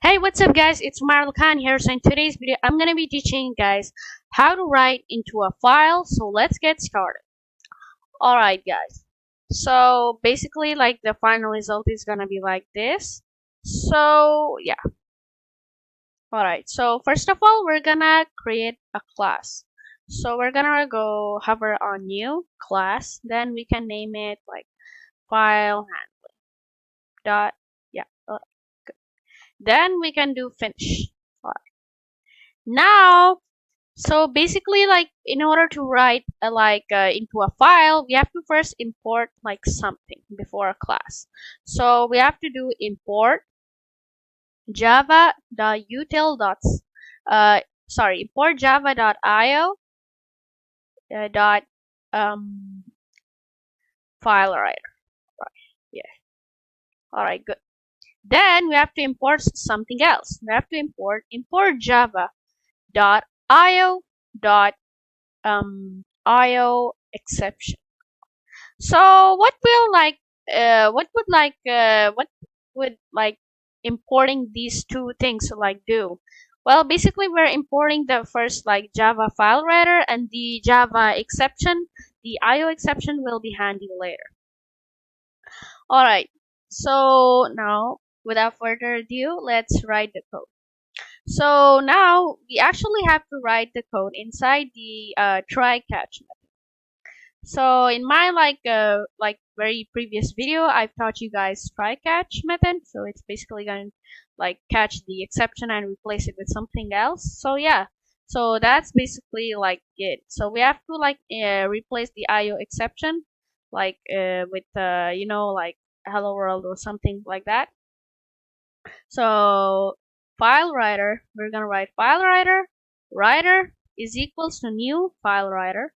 Hey, what's up guys? It's Marl Khan here. So in today's video, I'm going to be teaching you guys how to write into a file. So let's get started. Alright guys. So basically like the final result is going to be like this. So yeah. Alright. So first of all, we're going to create a class. So we're going to go hover on new class. Then we can name it like file handling dot. Yeah. Then we can do finish. Now, so basically like in order to write into a file, we have to first import like something before a class. So we have to do import java.util import java.io dot file writer. Right. Yeah. All right, good. Then we have to import something else. We have to import java.io dot io exception. So what would importing these two things like do? Well, basically we're importing the first like Java file writer and the Java exception. The IO exception will be handy later. Alright, so now without further ado, let's write the code. So now we actually have to write the code inside the try catch method. So in my very previous video, I've taught you guys try catch method. So it's basically going to like catch the exception and replace it with something else. So yeah, so that's basically like it. So we have to like replace the IO exception like with like hello world or something like that. So file writer, we're gonna write file writer is equals to new file writer.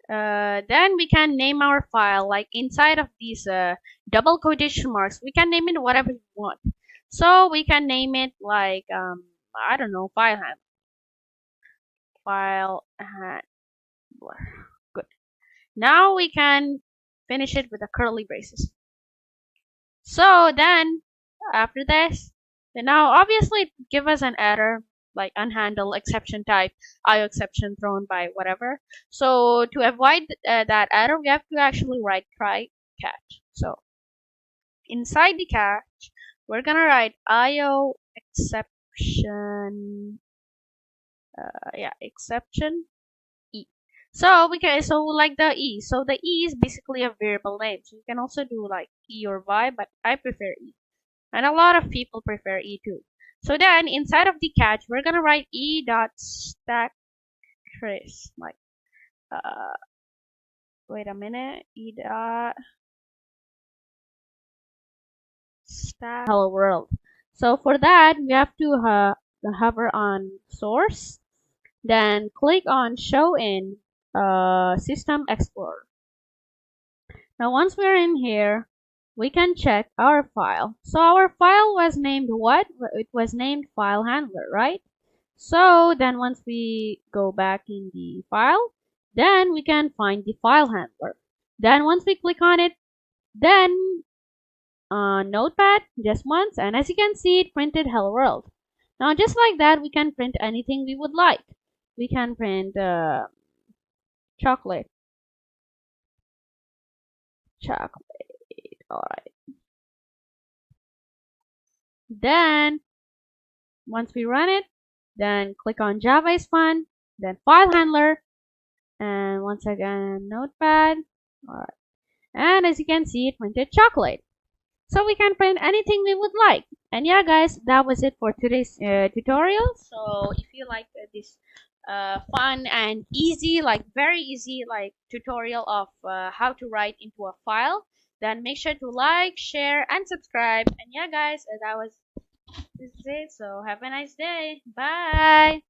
Then we can name our file like inside of these double quotation marks. We can name it whatever we want. So we can name it like I don't know, file handler. Good. Now we can finish it with a curly braces. So then after this, then now obviously it give us an error like unhandled exception type IO exception thrown by whatever. So to avoid that error, we have to actually write try catch. So inside the catch, we're gonna write IO exception. Exception E. So like the E. So the E is basically a variable name. So you can also do like E or Y, but I prefer E. And a lot of people prefer E too. So then inside of the catch, we're gonna write E dot stack trace. Like wait a minute, E dot stack hello world. So for that, we have to hover on source, then click on show in system explorer. Now once we're in here, we can check our file. So our file was named what? It was named file handler, right? So then once we go back in the file, then we can find the file handler. Then once we click on it, then notepad just once, and as you can see, it printed hello world. Now just like that, we can print anything we would like. We can print chocolate. Alright. Then once we run it, then click on Java is fun, then file handler, and once again notepad. Alright. And as you can see, it printed chocolate. So we can print anything we would like. And yeah guys, that was it for today's tutorial. So if you like this fun and easy, like very easy like tutorial of how to write into a file, then make sure to like, share, and subscribe. And yeah guys, this is it. So have a nice day. Bye.